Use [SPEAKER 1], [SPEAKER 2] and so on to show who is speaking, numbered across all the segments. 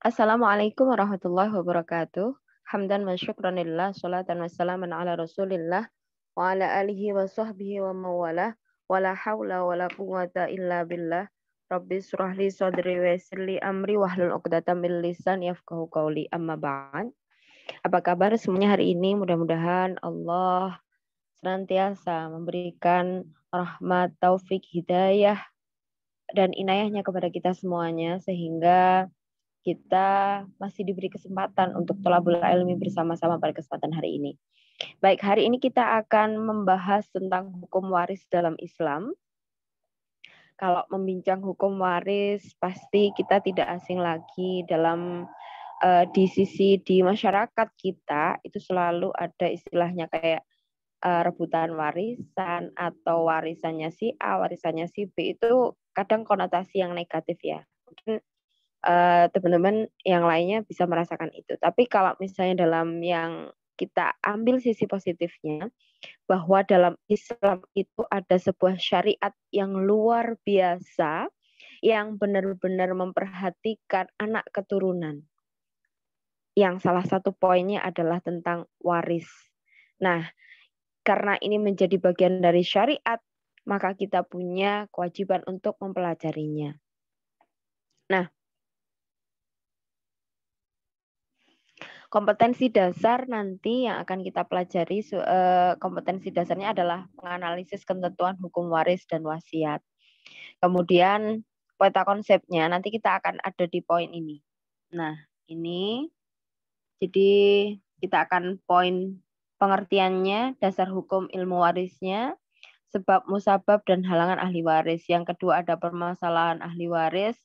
[SPEAKER 1] Assalamualaikum warahmatullahi wabarakatuh. Hamdan wa syukran lillah, salatan wa salaman ala rasulillah, wa ala alihi wa sahbihi wa mawalah, wa la hawla wa la quwata illa billah. Rabbi surahli sadri wa yassirli amri wahlul uqdatam min lisan yafqahu qawli, amma ba'd. Apa kabar semuanya hari ini? Mudah-mudahan Allah senantiasa memberikan rahmat, taufik, hidayah, dan inayahnya kepada kita semuanya, sehingga kita masih diberi kesempatan untuk thalabul ilmi bersama-sama pada kesempatan hari ini. Baik, hari ini kita akan membahas tentang hukum waris dalam Islam. Kalau membincang hukum waris, pasti kita tidak asing lagi dalam di masyarakat kita itu selalu ada istilahnya kayak rebutan warisan atau warisannya si A, warisannya si B, itu kadang konotasi yang negatif ya. Mungkin teman-teman yang lainnya bisa merasakan itu. Tapi kalau misalnya dalam yang kita ambil sisi positifnya, bahwa dalam Islam itu ada sebuah syariat yang luar biasa, yang benar-benar memperhatikan anak keturunan. Yang salah satu poinnya adalah tentang waris. Nah, karena ini menjadi bagian dari syariat, maka kita punya kewajiban untuk mempelajarinya. Nah, kompetensi dasar nanti yang akan kita pelajari, kompetensi dasarnya adalah menganalisis ketentuan hukum waris dan wasiat. Kemudian peta konsepnya nanti kita akan ada di poin ini. Nah, ini jadi kita akan poin pengertiannya, dasar hukum ilmu warisnya, sebab musabab dan halangan ahli waris. Yang kedua ada permasalahan ahli waris.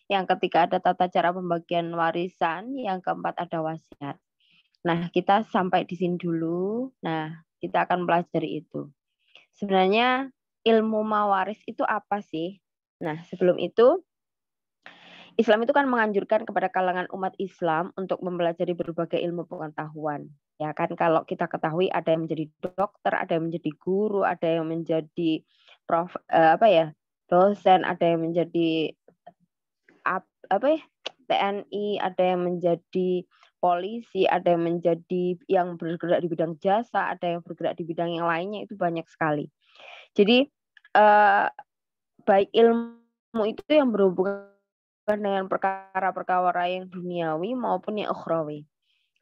[SPEAKER 1] Yang ketiga ada tata cara pembagian warisan. Yang keempat ada wasiat. Nah, kita sampai di sini dulu. Nah, kita akan pelajari itu. Sebenarnya ilmu mawaris itu apa sih? Nah, sebelum itu, Islam itu kan menganjurkan kepada kalangan umat Islam untuk mempelajari berbagai ilmu pengetahuan. Ya kan, kalau kita ketahui ada yang menjadi dokter, ada yang menjadi guru, ada yang menjadi dosen, ada yang menjadi TNI, ada yang menjadi polisi, ada yang menjadi yang bergerak di bidang jasa, ada yang bergerak di bidang yang lainnya, itu banyak sekali. Jadi baik ilmu itu yang berhubungan dengan perkara-perkara yang duniawi maupun yang ukhrawi.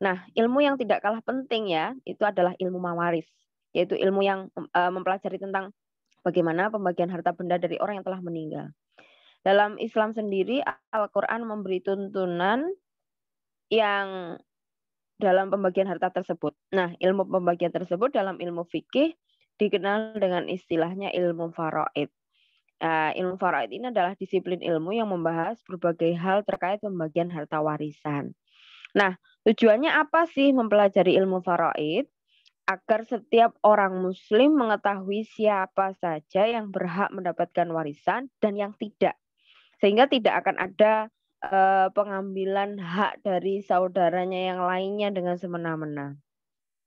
[SPEAKER 1] Nah, ilmu yang tidak kalah penting ya, itu adalah ilmu mawaris, yaitu ilmu yang mempelajari tentang bagaimana pembagian harta benda dari orang yang telah meninggal. Dalam Islam sendiri, Al-Quran memberi tuntunan yang dalam pembagian harta tersebut. Nah, ilmu pembagian tersebut dalam ilmu fikih dikenal dengan istilahnya ilmu faraid. Ilmu faraid ini adalah disiplin ilmu yang membahas berbagai hal terkait pembagian harta warisan. Nah, tujuannya apa sih mempelajari ilmu faraid? Agar setiap orang muslim mengetahui siapa saja yang berhak mendapatkan warisan dan yang tidak. Sehingga tidak akan ada pengambilan hak dari saudaranya yang lainnya dengan semena-mena.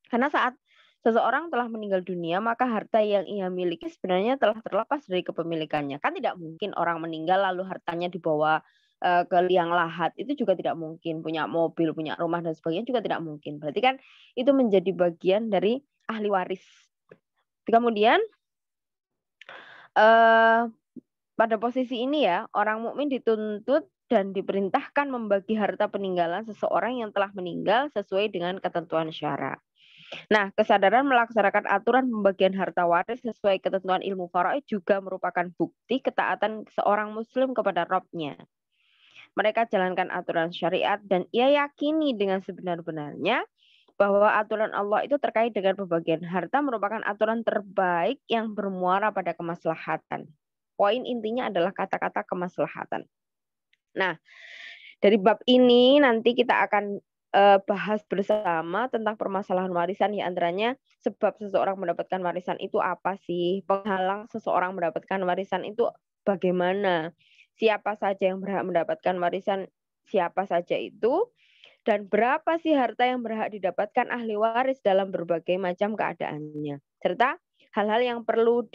[SPEAKER 1] Karena saat seseorang telah meninggal dunia, maka harta yang ia miliki sebenarnya telah terlepas dari kepemilikannya. Kan tidak mungkin orang meninggal lalu hartanya dibawa ke liang lahat. Itu juga tidak mungkin. Punya mobil, punya rumah, dan sebagainya juga tidak mungkin. Berarti kan itu menjadi bagian dari ahli waris. Kemudian pada posisi ini ya, orang mukmin dituntut dan diperintahkan membagi harta peninggalan seseorang yang telah meninggal sesuai dengan ketentuan syara. Nah, kesadaran melaksanakan aturan pembagian harta waris sesuai ketentuan ilmu faraid juga merupakan bukti ketaatan seorang muslim kepada Rabb-nya. Mereka jalankan aturan syariat dan ia yakini dengan sebenar-benarnya bahwa aturan Allah itu terkait dengan pembagian harta merupakan aturan terbaik yang bermuara pada kemaslahatan. Poin intinya adalah kata-kata kemaslahatan. Nah, dari bab ini nanti kita akan bahas bersama tentang permasalahan warisan, di antaranya sebab seseorang mendapatkan warisan itu apa sih, penghalang seseorang mendapatkan warisan itu bagaimana, siapa saja yang berhak mendapatkan warisan, siapa saja itu, dan berapa sih harta yang berhak didapatkan ahli waris dalam berbagai macam keadaannya, serta hal-hal yang perlu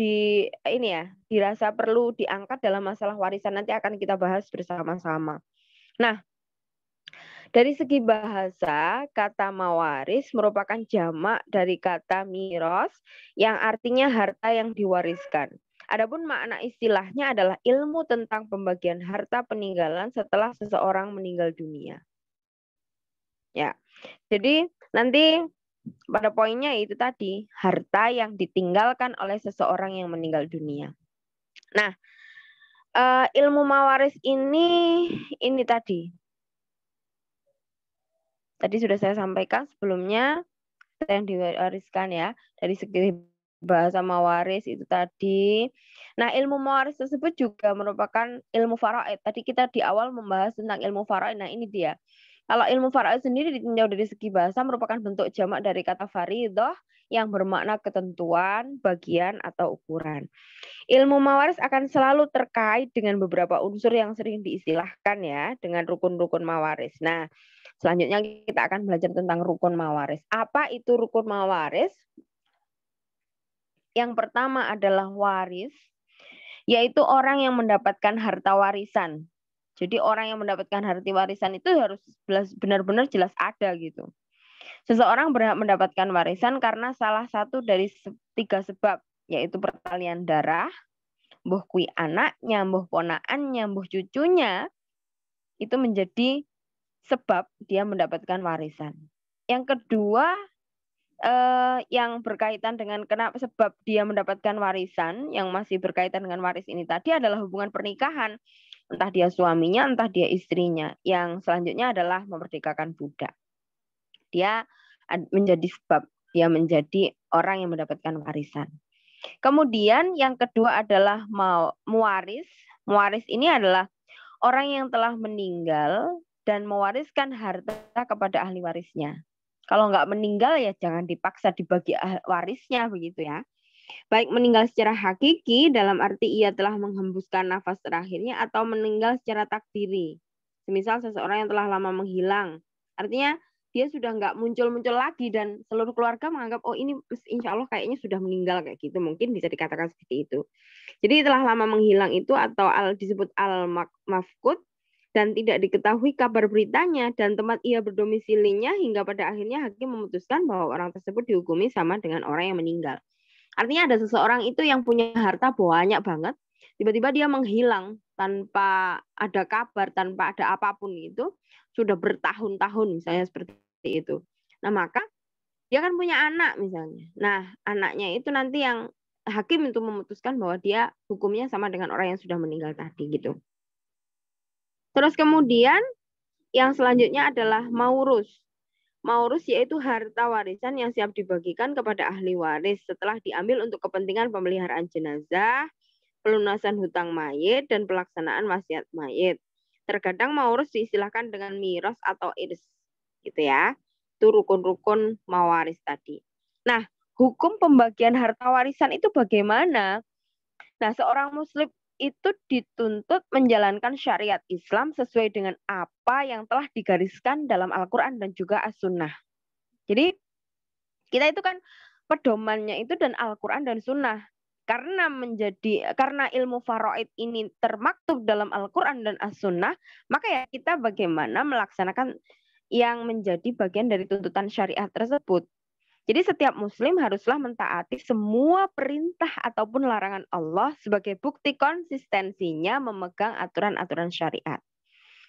[SPEAKER 1] dirasa perlu diangkat dalam masalah warisan nanti akan kita bahas bersama-sama. Nah, Dari segi bahasa, kata mawaris merupakan jamak dari kata miros yang artinya harta yang diwariskan. Adapun makna istilahnya adalah ilmu tentang pembagian harta peninggalan setelah seseorang meninggal dunia. Ya. Jadi nanti pada poinnya itu tadi, harta yang ditinggalkan oleh seseorang yang meninggal dunia. Nah, ilmu mawaris ini tadi sudah saya sampaikan sebelumnya yang diwariskan ya, dari segi bahasa mawaris itu tadi. Nah, ilmu mawaris tersebut juga merupakan ilmu faraid. Tadi kita di awal membahas tentang ilmu faraid. Nah, ini dia. Kalau ilmu faraid sendiri ditinjau dari segi bahasa merupakan bentuk jamak dari kata faridoh yang bermakna ketentuan, bagian, atau ukuran. Ilmu mawaris akan selalu terkait dengan beberapa unsur yang sering diistilahkan ya dengan rukun-rukun mawaris. Nah, selanjutnya kita akan belajar tentang rukun mawaris. Apa itu rukun mawaris? Yang pertama adalah waris, yaitu orang yang mendapatkan harta warisan. Jadi orang yang mendapatkan harta warisan itu harus benar-benar jelas ada gitu. Seseorang berhak mendapatkan warisan karena salah satu dari 3 sebab, yaitu pertalian darah, mbuh kui anaknya, mbuh ponaannya, mbuh cucunya, itu menjadi sebab dia mendapatkan warisan. Yang kedua, yang berkaitan dengan kenapa sebab dia mendapatkan warisan, yang masih berkaitan dengan waris ini tadi adalah hubungan pernikahan. Entah dia suaminya, entah dia istrinya. Yang selanjutnya adalah memerdekakan budak. Dia menjadi sebab, dia menjadi orang yang mendapatkan warisan. Kemudian yang kedua adalah muwaris. Muwaris ini adalah orang yang telah meninggal dan mewariskan harta kepada ahli warisnya. Kalau nggak meninggal ya jangan dipaksa dibagi warisnya begitu ya. Baik meninggal secara hakiki dalam arti ia telah menghembuskan nafas terakhirnya atau meninggal secara takdiri. Semisal seseorang yang telah lama menghilang. Artinya dia sudah nggak muncul-muncul lagi dan seluruh keluarga menganggap oh ini insya Allah kayaknya sudah meninggal kayak gitu, mungkin bisa dikatakan seperti itu. Jadi telah lama menghilang itu atau disebut al-mafqud dan tidak diketahui kabar beritanya dan tempat ia berdomisilinya hingga pada akhirnya hakim memutuskan bahwa orang tersebut dihukumi sama dengan orang yang meninggal. Artinya ada seseorang itu yang punya harta banyak banget, tiba-tiba dia menghilang tanpa ada kabar, tanpa ada apapun itu, sudah bertahun-tahun misalnya seperti itu. Nah, maka dia kan punya anak misalnya. Nah, anaknya itu nanti yang hakim itu memutuskan bahwa dia hukumnya sama dengan orang yang sudah meninggal tadi gitu. Terus kemudian yang selanjutnya adalah maurus. Maurus yaitu harta warisan yang siap dibagikan kepada ahli waris setelah diambil untuk kepentingan pemeliharaan jenazah, pelunasan hutang mayit, dan pelaksanaan wasiat mayit. Terkadang maurus diistilahkan dengan miros atau irs. Gitu ya. Itu rukun-rukun mawaris tadi. Nah, hukum pembagian harta warisan itu bagaimana? Nah, seorang muslim itu dituntut menjalankan syariat Islam sesuai dengan apa yang telah digariskan dalam Al-Quran dan juga As-Sunnah. Jadi kita itu kan pedomannya itu dan Al-Quran dan Sunnah. Karena ilmu faraid ini termaktub dalam Al-Quran dan As-Sunnah, maka ya kita bagaimana melaksanakan yang menjadi bagian dari tuntutan syariat tersebut. Jadi setiap muslim haruslah mentaati semua perintah ataupun larangan Allah sebagai bukti konsistensinya memegang aturan-aturan syariat.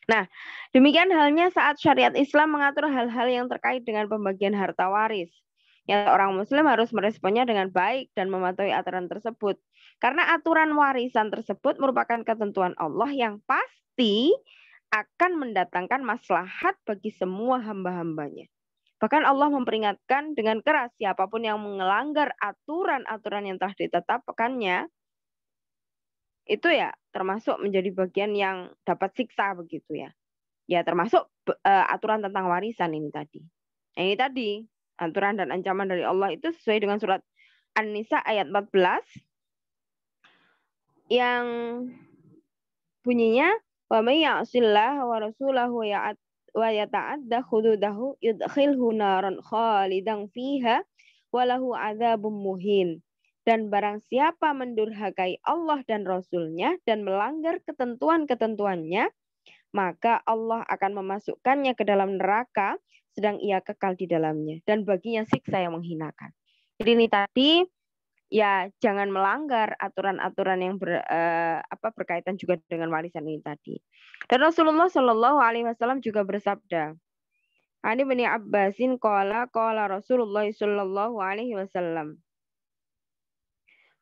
[SPEAKER 1] Nah, demikian halnya saat syariat Islam mengatur hal-hal yang terkait dengan pembagian harta waris. Ya, orang muslim harus meresponnya dengan baik dan mematuhi aturan tersebut. Karena aturan warisan tersebut merupakan ketentuan Allah yang pasti akan mendatangkan maslahat bagi semua hamba-hambanya. Bahkan Allah memperingatkan dengan keras siapapun yang melanggar aturan-aturan yang telah ditetapkannya, itu ya termasuk menjadi bagian yang dapat siksa begitu ya. Ya termasuk aturan tentang warisan ini tadi. Nah, ini tadi aturan dan ancaman dari Allah itu sesuai dengan surat An-Nisa ayat 14 yang bunyinya wa may ya'sillah wa rasulahu wa yata'adda hududahu yudkhilhu naran khalidan fiha walahu adzabum muhin. Dan barang siapa mendurhakai Allah dan Rasulnya dan melanggar ketentuan-ketentuannya, maka Allah akan memasukkannya ke dalam neraka sedang ia kekal di dalamnya, dan baginya siksa yang menghinakan. Jadi ini tadi ya jangan melanggar aturan-aturan yang berkaitan juga dengan warisan ini tadi. Dan Rasulullah Shallallahu Alaihi Wasallam juga bersabda, Ani bin Abbasin qala Rasulullah Shallallahu Alaihi Wasallam,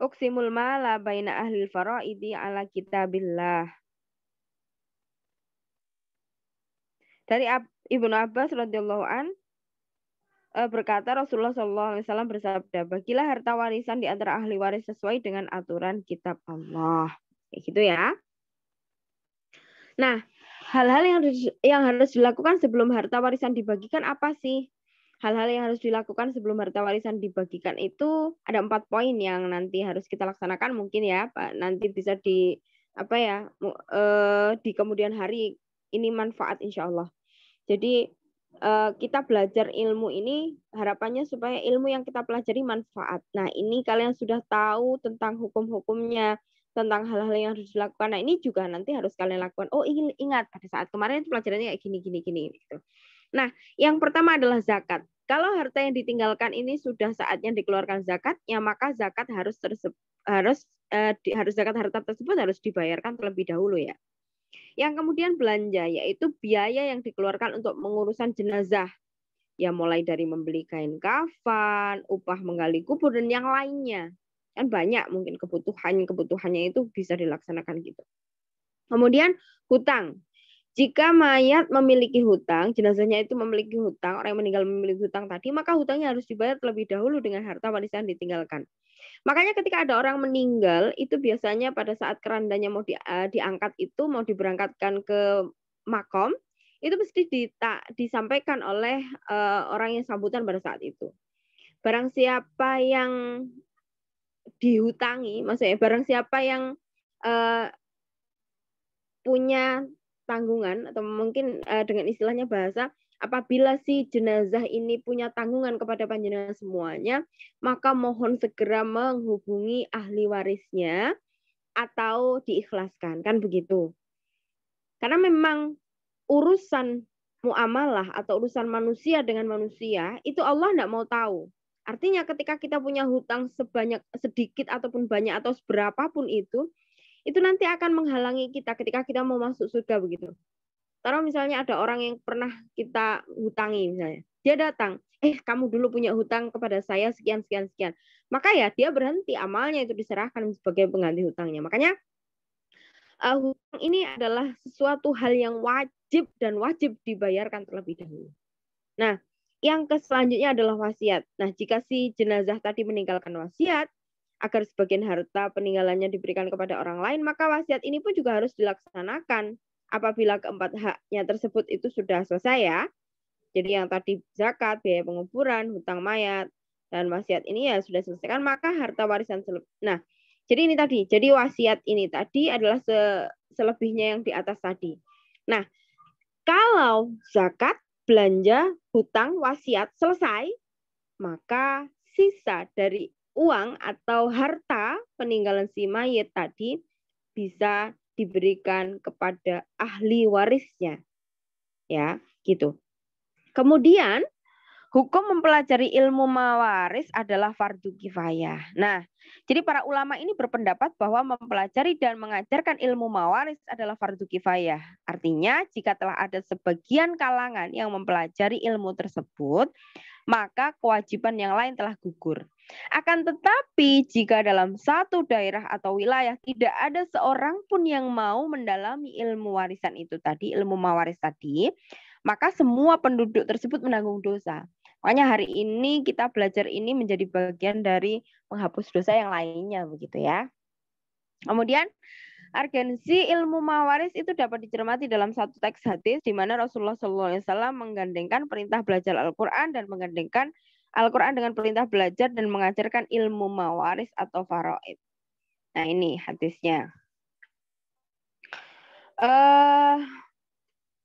[SPEAKER 1] Uqsimul mala baina ahli faraidi ala kitabillah. Dari Ibnu Abbas radhiyallahu an berkata Rasulullah SAW bersabda, bagilah harta warisan di antara ahli waris sesuai dengan aturan kitab Allah. Kayak gitu ya. Nah, hal-hal yang harus dilakukan sebelum harta warisan dibagikan apa sih? Hal-hal yang harus dilakukan sebelum harta warisan dibagikan itu ada 4 poin yang nanti harus kita laksanakan mungkin ya, Pak. Nanti bisa di di kemudian hari ini manfaat insya Allah. Jadi kita belajar ilmu ini harapannya supaya ilmu yang kita pelajari manfaat. Nah, ini kalian sudah tahu tentang hukum-hukumnya, tentang hal-hal yang harus dilakukan. Nah, ini juga nanti harus kalian lakukan. Oh, ingat pada saat kemarin itu pelajarannya kayak gini gitu. Nah, yang pertama adalah zakat. Kalau harta yang ditinggalkan ini sudah saatnya dikeluarkan zakatnya, maka zakat harus zakat harta tersebut harus dibayarkan terlebih dahulu ya. Yang kemudian belanja, yaitu biaya yang dikeluarkan untuk mengurusan jenazah. Ya mulai dari membeli kain kafan, upah menggali kubur, dan yang lainnya. Kan banyak mungkin kebutuhannya itu bisa dilaksanakan gitu. Kemudian hutang. Jika mayat memiliki hutang, jenazahnya itu memiliki hutang, orang yang meninggal memiliki hutang tadi, maka hutangnya harus dibayar terlebih dahulu dengan harta warisan ditinggalkan. Makanya ketika ada orang meninggal, itu biasanya pada saat kerandanya mau diangkat itu, mau diberangkatkan ke makom, itu mesti disampaikan oleh orang yang sambutan pada saat itu. Barang siapa yang dihutangi, maksudnya barang siapa yang punya tanggungan, atau mungkin dengan istilahnya bahasa, apabila si jenazah ini punya tanggungan kepada panjenengan semuanya, maka mohon segera menghubungi ahli warisnya atau diikhlaskan, kan begitu. Karena memang urusan muamalah atau urusan manusia dengan manusia, itu Allah tidak mau tahu. Artinya ketika kita punya hutang sedikit ataupun banyak atau seberapapun itu nanti akan menghalangi kita ketika kita mau masuk surga begitu. Kalau misalnya ada orang yang pernah kita hutangi misalnya, dia datang, kamu dulu punya hutang kepada saya sekian. Maka ya dia berhenti, amalnya itu diserahkan sebagai pengganti hutangnya. Makanya hutang ini adalah sesuatu hal yang wajib dibayarkan terlebih dahulu. Nah, yang selanjutnya adalah wasiat. Nah, jika si jenazah tadi meninggalkan wasiat, agar sebagian harta peninggalannya diberikan kepada orang lain, maka wasiat ini pun juga harus dilaksanakan apabila keempat haknya tersebut itu sudah selesai ya. Jadi yang tadi zakat, biaya penguburan, hutang mayat, dan wasiat ini ya sudah selesai, maka harta warisan Nah, jadi ini tadi, jadi wasiat ini tadi adalah selebihnya yang di atas tadi. Nah, kalau zakat, belanja, hutang, wasiat selesai, maka sisa dari uang atau harta peninggalan si mayit tadi bisa diberikan kepada ahli warisnya. Ya, gitu. Kemudian hukum mempelajari ilmu mawaris adalah fardu kifayah. Nah, jadi para ulama ini berpendapat bahwa mempelajari dan mengajarkan ilmu mawaris adalah fardu kifayah. Artinya, jika telah ada sebagian kalangan yang mempelajari ilmu tersebut, maka kewajiban yang lain telah gugur. Akan tetapi, jika dalam satu daerah atau wilayah tidak ada seorang pun yang mau mendalami ilmu warisan itu tadi, ilmu mawaris tadi, maka semua penduduk tersebut menanggung dosa. Makanya hari ini kita belajar ini menjadi bagian dari menghapus dosa yang lainnya begitu ya. Kemudian urgensi ilmu mawaris itu dapat dicermati dalam satu teks hadis di mana Rasulullah SAW menggandengkan perintah belajar Al-Quran dan menggandengkan Al-Quran dengan perintah belajar dan mengajarkan ilmu mawaris atau faraid. Nah ini hadisnya.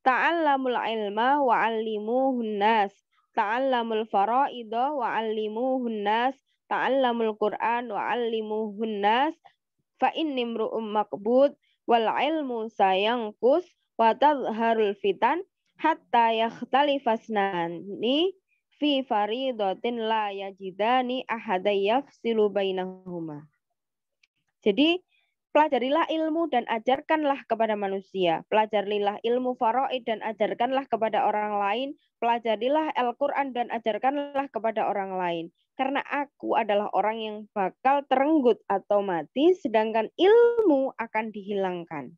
[SPEAKER 1] Ta'allamul ilma wa'allimuhun nas. Ta'allamul fara'idha wa'allimuhun nas. Ta'allamul Qur'an wa'allimuhun nas. Fa inni mru'um maqbud wal ilmu sayangkus wa tadharul fitan hatta yakhtalifasnani fi faridatin la yajidani ahadai yafsilu bainahuma. Jadi pelajarilah ilmu dan ajarkanlah kepada manusia. Pelajarilah ilmu faraid dan ajarkanlah kepada orang lain. Pelajarilah Al-Quran dan ajarkanlah kepada orang lain. Karena aku adalah orang yang bakal terenggut atau mati, sedangkan ilmu akan dihilangkan.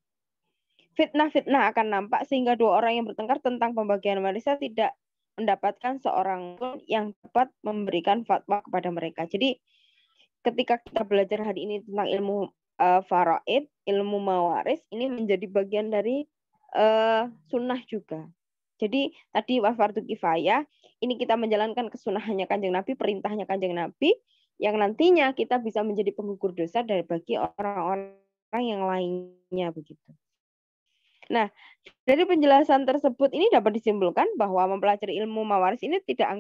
[SPEAKER 1] Fitnah-fitnah akan nampak sehingga dua orang yang bertengkar tentang pembagian warisan tidak mendapatkan seorang pun yang dapat memberikan fatwa kepada mereka. Jadi ketika kita belajar hari ini tentang ilmu faraid, ilmu mawaris, ini menjadi bagian dari sunnah juga. Jadi tadi fardu kifayah, ini kita menjalankan kesunahannya Kanjeng Nabi, perintahnya Kanjeng Nabi, yang nantinya kita bisa menjadi penggugur dosa dari bagi orang-orang yang lainnya begitu. Nah, dari penjelasan tersebut ini dapat disimpulkan bahwa mempelajari ilmu mawaris ini tidak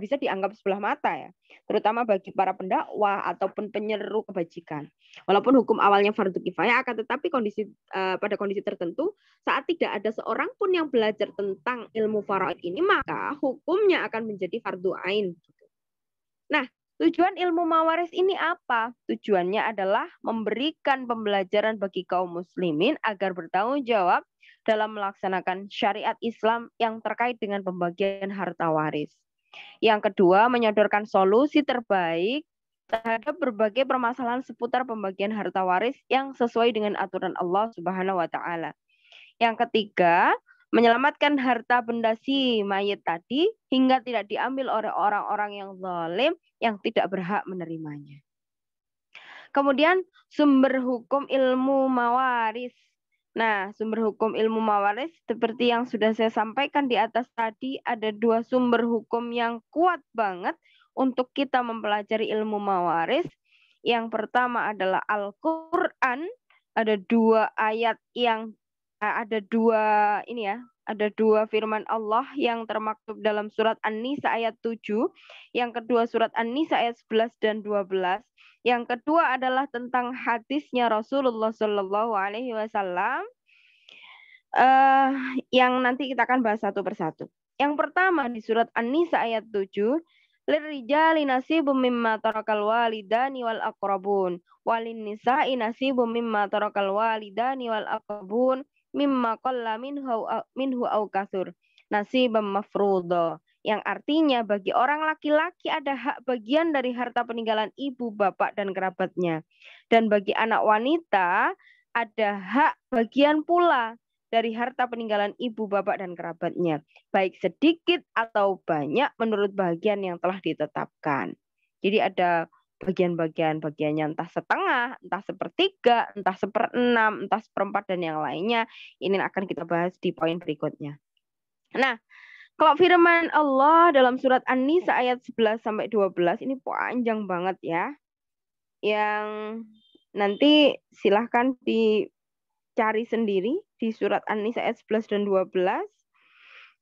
[SPEAKER 1] bisa dianggap sebelah mata ya, terutama bagi para pendakwah ataupun penyeru kebajikan. Walaupun hukum awalnya fardu kifayah, akan tetapi pada kondisi tertentu saat tidak ada seorang pun yang belajar tentang ilmu faraid ini, maka hukumnya akan menjadi fardu ain. Nah, tujuan ilmu mawaris ini apa? Tujuannya adalah memberikan pembelajaran bagi kaum muslimin agar bertanggung jawab dalam melaksanakan syariat Islam yang terkait dengan pembagian harta waris. Yang kedua, menyodorkan solusi terbaik terhadap berbagai permasalahan seputar pembagian harta waris yang sesuai dengan aturan Allah Subhanahu wa taala. Yang ketiga, menyelamatkan harta benda si mayit tadi hingga tidak diambil oleh orang-orang yang zalim yang tidak berhak menerimanya. Kemudian sumber hukum ilmu mawaris. Nah, sumber hukum ilmu mawaris seperti yang sudah saya sampaikan di atas tadi, ada dua sumber hukum yang kuat banget untuk kita mempelajari ilmu mawaris. Yang pertama adalah Al-Quran. Ada dua ayat yang ada dua firman Allah yang termaktub dalam surat An-Nisa ayat 7. Yang kedua surat An-Nisa ayat 11 dan 12. Yang kedua adalah tentang hadisnya Rasulullah Shallallahu Alaihi Wasallam yang nanti kita akan bahas satu persatu. Yang pertama di surat An-Nisa ayat 7. Lirijali nasibum mimma tarakal walidani wal aqrabun walin nisa'i nasibum mimma tarakal walidani wal aqrabun mimma qalla minhu au katsur nasibam mafruḍa, yang artinya bagi orang laki-laki ada hak bagian dari harta peninggalan ibu, bapak dan kerabatnya, dan bagi anak wanita ada hak bagian pula dari harta peninggalan ibu, bapak, dan kerabatnya, baik sedikit atau banyak menurut bagian yang telah ditetapkan. Jadi ada bagiannya entah setengah, entah sepertiga, entah seperenam, entah seperempat, dan yang lainnya. Ini akan kita bahas di poin berikutnya. Nah, kalau firman Allah dalam surat An-Nisa ayat 11-12 ini panjang banget ya. Yang nanti silahkan dicari sendiri di surat An-Nisa ayat 11 dan 12.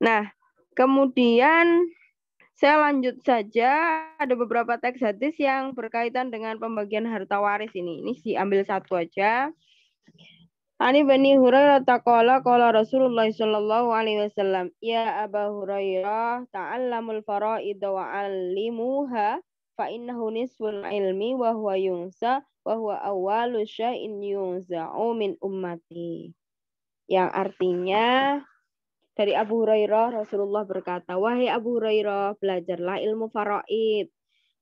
[SPEAKER 1] Nah, kemudian saya lanjut saja, ada beberapa teks hadis yang berkaitan dengan pembagian harta waris ini. Ini diambil satu aja. Ani Bani Hurairah taqala qala Rasulullah sallallahu alaihi wasallam, ya Aba Hurairah ta'allamul fara'id wa 'allimuha fa innahu nisful ilmi wa huwa yunsa wa huwa awwalu syai'in yunza'u min ummati. Yang artinya dari Abu Hurairah, Rasulullah berkata, wahai Abu Hurairah, belajarlah ilmu faraid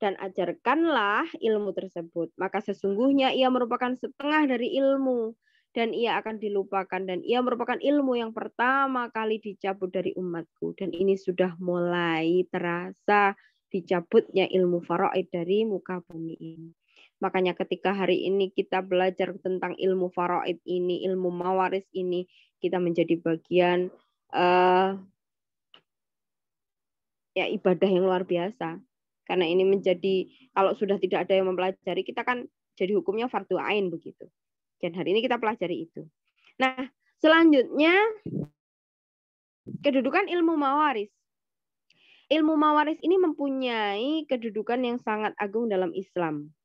[SPEAKER 1] dan ajarkanlah ilmu tersebut. Maka sesungguhnya ia merupakan setengah dari ilmu dan ia akan dilupakan, dan ia merupakan ilmu yang pertama kali dicabut dari umatku, dan ini sudah mulai terasa dicabutnya ilmu faraid dari muka bumi ini. Makanya ketika hari ini kita belajar tentang ilmu faraid ini, ilmu mawaris ini, kita menjadi bagian ya ibadah yang luar biasa. Karena ini menjadi, kalau sudah tidak ada yang mempelajari, kita kan jadi hukumnya fardu ain begitu. Dan hari ini kita pelajari itu. Nah, selanjutnya kedudukan ilmu mawaris. Ilmu mawaris ini mempunyai kedudukan yang sangat agung dalam Islam.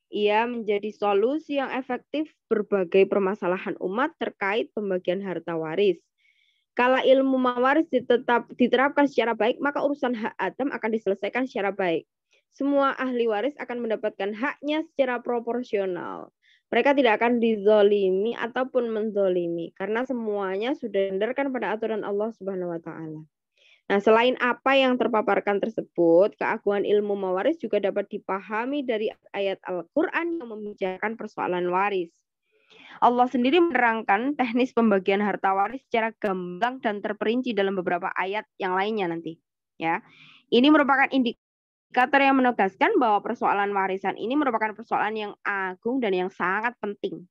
[SPEAKER 1] Ia menjadi solusi yang efektif berbagai permasalahan umat terkait pembagian harta waris. Kala ilmu mawaris diterapkan secara baik, maka urusan hak Adam akan diselesaikan secara baik. Semua ahli waris akan mendapatkan haknya secara proporsional. Mereka tidak akan dizolimi ataupun menzolimi karena semuanya sudah dihindarkan pada aturan Allah Subhanahu wa taala. Nah, selain apa yang terpaparkan tersebut, keagungan ilmu mawaris juga dapat dipahami dari ayat Al-Qur'an yang membicarakan persoalan waris. Allah sendiri menerangkan teknis pembagian harta waris secara gamblang dan terperinci dalam beberapa ayat yang lainnya nanti. Ya, ini merupakan indikator yang menegaskan bahwa persoalan warisan ini merupakan persoalan yang agung dan yang sangat penting.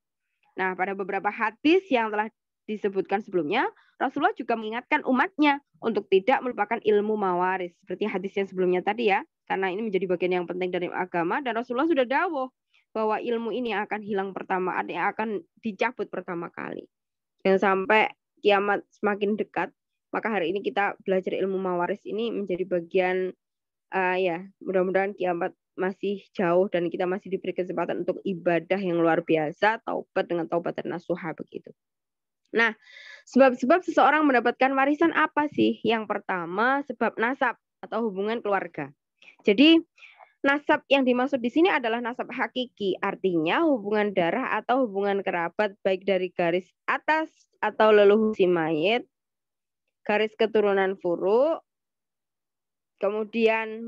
[SPEAKER 1] Nah, pada beberapa hadis yang telah disebutkan sebelumnya, Rasulullah juga mengingatkan umatnya untuk tidak melupakan ilmu mawaris. Seperti hadis yang sebelumnya tadi ya, karena ini menjadi bagian yang penting dari agama dan Rasulullah sudah dawuh bahwa ilmu ini akan hilang pertama, yang akan dicabut pertama kali. Dan sampai kiamat semakin dekat, maka hari ini kita belajar ilmu mawaris ini menjadi bagian ya, mudah-mudahan kiamat masih jauh dan kita masih diberi kesempatan untuk ibadah yang luar biasa, taubat dengan taubat dan nasuha begitu. Nah, sebab-sebab seseorang mendapatkan warisan apa sih? Yang pertama, sebab nasab atau hubungan keluarga. Jadi, nasab yang dimaksud di sini adalah nasab hakiki, artinya hubungan darah atau hubungan kerabat baik dari garis atas atau leluhur si mayit, garis keturunan furu, kemudian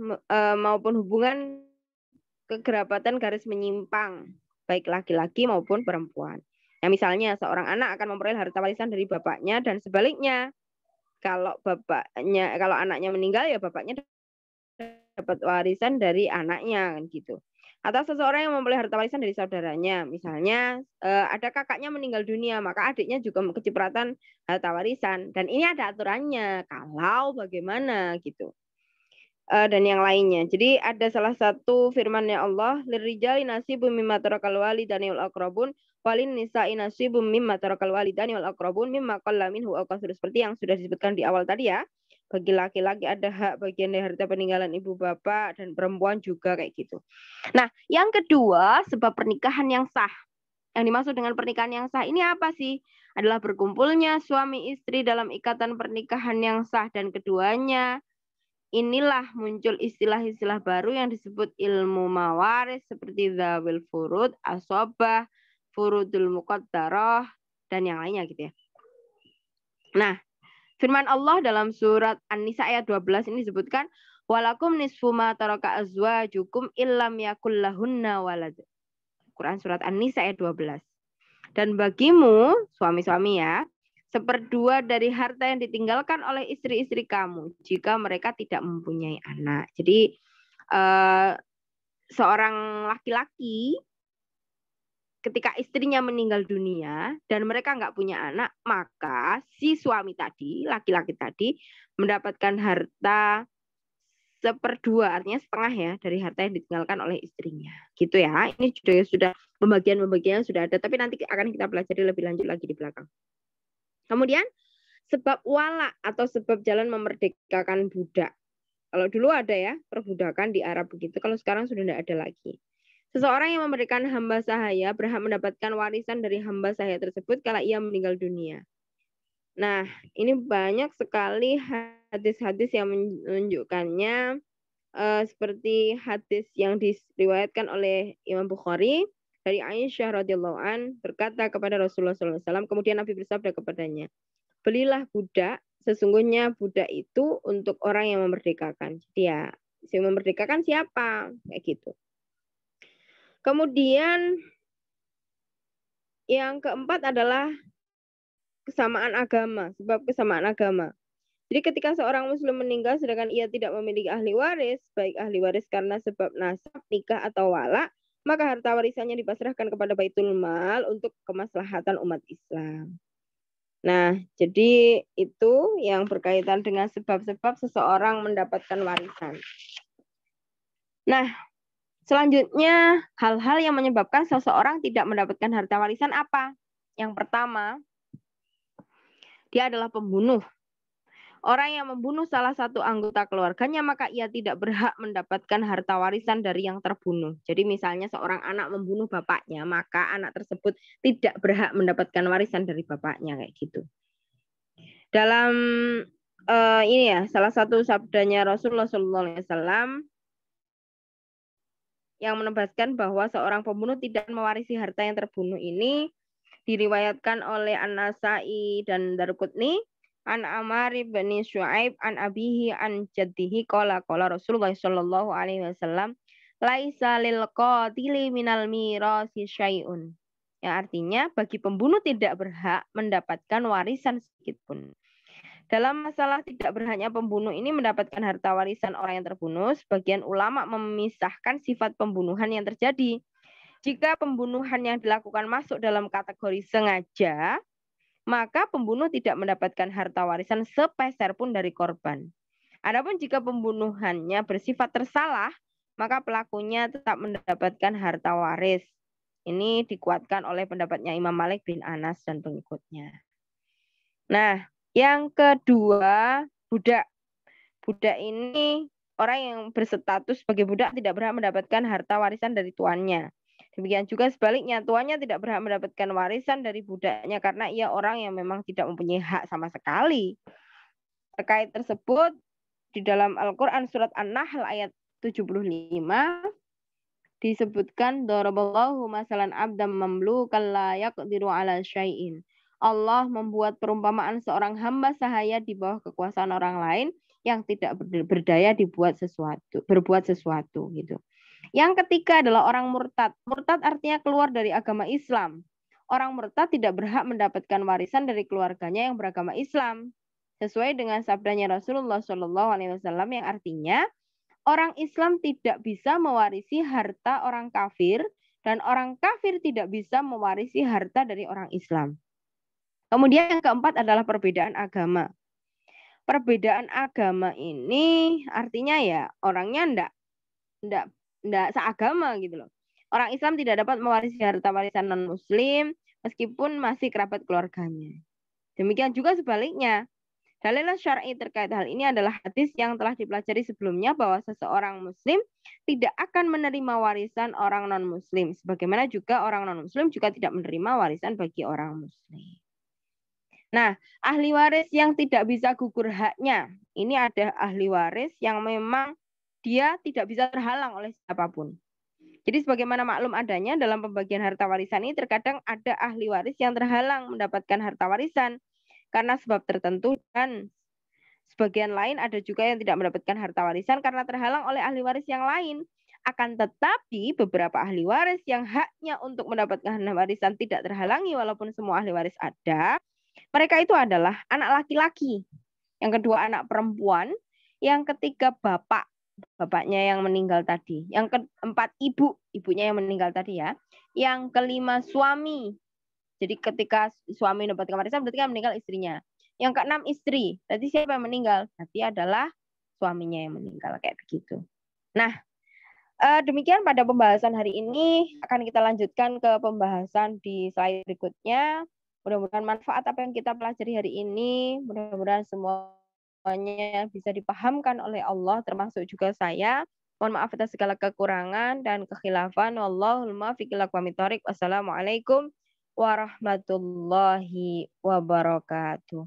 [SPEAKER 1] maupun hubungan kekerabatan garis menyimpang, baik laki-laki maupun perempuan. Ya, misalnya seorang anak akan memperoleh harta warisan dari bapaknya dan sebaliknya. Kalau anaknya meninggal ya bapaknya dapat warisan dari anaknya kan gitu. Atau seseorang yang memperoleh harta warisan dari saudaranya, misalnya ada kakaknya meninggal dunia, maka adiknya juga kecipratan harta warisan dan ini ada aturannya. Kalau bagaimana gitu. Dan yang lainnya. Jadi ada salah satu firman-Nya Allah, lirijali nasibum mimma tarakal walidani wal aqrabun walin nisa'i nasibum mimma tarakal walidani wal aqrabun mimma qalla minhu aw kasur, seperti yang sudah disebutkan di awal tadi ya. Bagi laki-laki ada hak bagian dari harta peninggalan ibu bapak dan perempuan juga kayak gitu. Nah, yang kedua, sebab pernikahan yang sah. Yang dimaksud dengan pernikahan yang sah ini apa sih? Adalah berkumpulnya suami istri dalam ikatan pernikahan yang sah dan keduanya inilah muncul istilah-istilah baru yang disebut ilmu mawaris seperti zawil furud, asobah, furudul muqaddarah, dan yang lainnya gitu ya. Nah, firman Allah dalam surat An-Nisa ayat 12 ini disebutkan, walakum nisfu ma taraka azwajukum illam yakul lahunna walad. Quran surat An-Nisa ayat 12. Dan bagimu, suami-suami ya, 1/2 dari harta yang ditinggalkan oleh istri-istri kamu jika mereka tidak mempunyai anak. Jadi seorang laki-laki ketika istrinya meninggal dunia dan mereka nggak punya anak, maka si suami tadi, laki-laki tadi, mendapatkan harta 1/2, artinya setengah ya dari harta yang ditinggalkan oleh istrinya. Gitu ya. Ini sudah pembagian-pembagian sudah ada, tapi nanti akan kita pelajari lebih lanjut lagi di belakang. Kemudian sebab wala atau sebab jalan memerdekakan budak. Kalau dulu ada ya perbudakan di Arab begitu, kalau sekarang sudah tidak ada lagi. Seseorang yang memberikan hamba sahaya berhak mendapatkan warisan dari hamba sahaya tersebut kala ia meninggal dunia. Nah, ini banyak sekali hadis-hadis yang menunjukkannya, seperti hadis yang diriwayatkan oleh Imam Bukhari dari Aisyah radhiyallahu an berkata kepada Rasulullah SAW, kemudian Nabi bersabda kepadanya, belilah budak, sesungguhnya budak itu untuk orang yang memerdekakan. Jadi ya, yang memerdekakan siapa? Kayak gitu. Kemudian yang keempat adalah kesamaan agama, sebab kesamaan agama. Jadi ketika seorang muslim meninggal sedangkan ia tidak memiliki ahli waris, baik ahli waris karena sebab nasab, nikah atau wala, maka harta warisannya dipasrahkan kepada Baitul Mal untuk kemaslahatan umat Islam. Nah, jadi itu yang berkaitan dengan sebab-sebab seseorang mendapatkan warisan. Nah, selanjutnya hal-hal yang menyebabkan seseorang tidak mendapatkan harta warisan apa? Yang pertama, dia adalah pembunuh. orang yang membunuh salah satu anggota keluarganya, maka ia tidak berhak mendapatkan harta warisan dari yang terbunuh. Jadi misalnya seorang anak membunuh bapaknya, maka anak tersebut tidak berhak mendapatkan warisan dari bapaknya, kayak gitu. Dalam ini ya, salah satu sabdanya Rasulullah SAW yang menegaskan bahwa seorang pembunuh tidak mewarisi harta yang terbunuh ini diriwayatkan oleh An-Nasai dan Daruqutni an Amar bin Syuaib an abihi an jaddihi qala Rasulullah sallallahu alaihi wasallam laisa lil qatili minal mirasi syai'un. Yang artinya bagi pembunuh tidak berhak mendapatkan warisan sedikit pun. Dalam masalah tidak berhaknya pembunuh ini mendapatkan harta warisan orang yang terbunuh, sebagian ulama memisahkan sifat pembunuhan yang terjadi. Jika pembunuhan yang dilakukan masuk dalam kategori sengaja, maka pembunuh tidak mendapatkan harta warisan sepeser pun dari korban. Adapun jika pembunuhannya bersifat tersalah, maka pelakunya tetap mendapatkan harta waris. Ini dikuatkan oleh pendapatnya Imam Malik bin Anas dan pengikutnya. Nah, yang kedua, budak. Budak ini orang yang berstatus sebagai budak tidak berhak mendapatkan harta warisan dari tuannya. Demikian juga sebaliknya, tuannya tidak berhak mendapatkan warisan dari budaknya karena ia orang yang memang tidak mempunyai hak sama sekali. Terkait tersebut, di dalam Al-Quran surat An-Nahl ayat 75 disebutkan daraballahu masalan abdam mamlukan la yaqdiru ala syai'in. Allah membuat perumpamaan seorang hamba sahaya di bawah kekuasaan orang lain yang tidak berdaya berbuat sesuatu gitu. Yang ketiga adalah orang murtad. Murtad artinya keluar dari agama Islam. Orang murtad tidak berhak mendapatkan warisan dari keluarganya yang beragama Islam. Sesuai dengan sabdanya Rasulullah SAW yang artinya orang Islam tidak bisa mewarisi harta orang kafir dan orang kafir tidak bisa mewarisi harta dari orang Islam. Kemudian yang keempat adalah perbedaan agama. Perbedaan agama ini artinya ya orangnya enggak seagama gitu loh. Orang Islam tidak dapat mewarisi harta warisan non-muslim meskipun masih kerabat keluarganya. Demikian juga sebaliknya. Dalil syar'i terkait hal ini adalah hadis yang telah dipelajari sebelumnya bahwa seseorang muslim tidak akan menerima warisan orang non-muslim. Sebagaimana juga orang non-muslim juga tidak menerima warisan bagi orang muslim. Nah, ahli waris yang tidak bisa gugur haknya. Ini ada ahli waris yang memang dia tidak bisa terhalang oleh siapapun. Jadi sebagaimana maklum adanya dalam pembagian harta warisan ini terkadang ada ahli waris yang terhalang mendapatkan harta warisan karena sebab tertentu dan sebagian lain ada juga yang tidak mendapatkan harta warisan karena terhalang oleh ahli waris yang lain. Akan tetapi beberapa ahli waris yang haknya untuk mendapatkan warisan tidak terhalangi walaupun semua ahli waris ada. Mereka itu adalah anak laki-laki, yang kedua anak perempuan, yang ketiga bapaknya yang meninggal tadi, yang keempat ibunya yang meninggal tadi ya, yang kelima suami. Jadi ketika suami mendapatkan warisan berarti kan meninggal istrinya. Yang keenam istri. Berarti siapa yang meninggal? Berarti adalah suaminya yang meninggal kayak begitu. Nah, demikian pada pembahasan hari ini. Akan kita lanjutkan ke pembahasan di slide berikutnya. Mudah-mudahan manfaat apa yang kita pelajari hari ini, mudah-mudahan semuanya bisa dipahamkan oleh Allah, termasuk juga saya. Mohon maaf atas segala kekurangan dan kekhilafan. Wallahul muwaffiq ila aqwamit thoriq. Wassalamualaikum warahmatullahi wabarakatuh.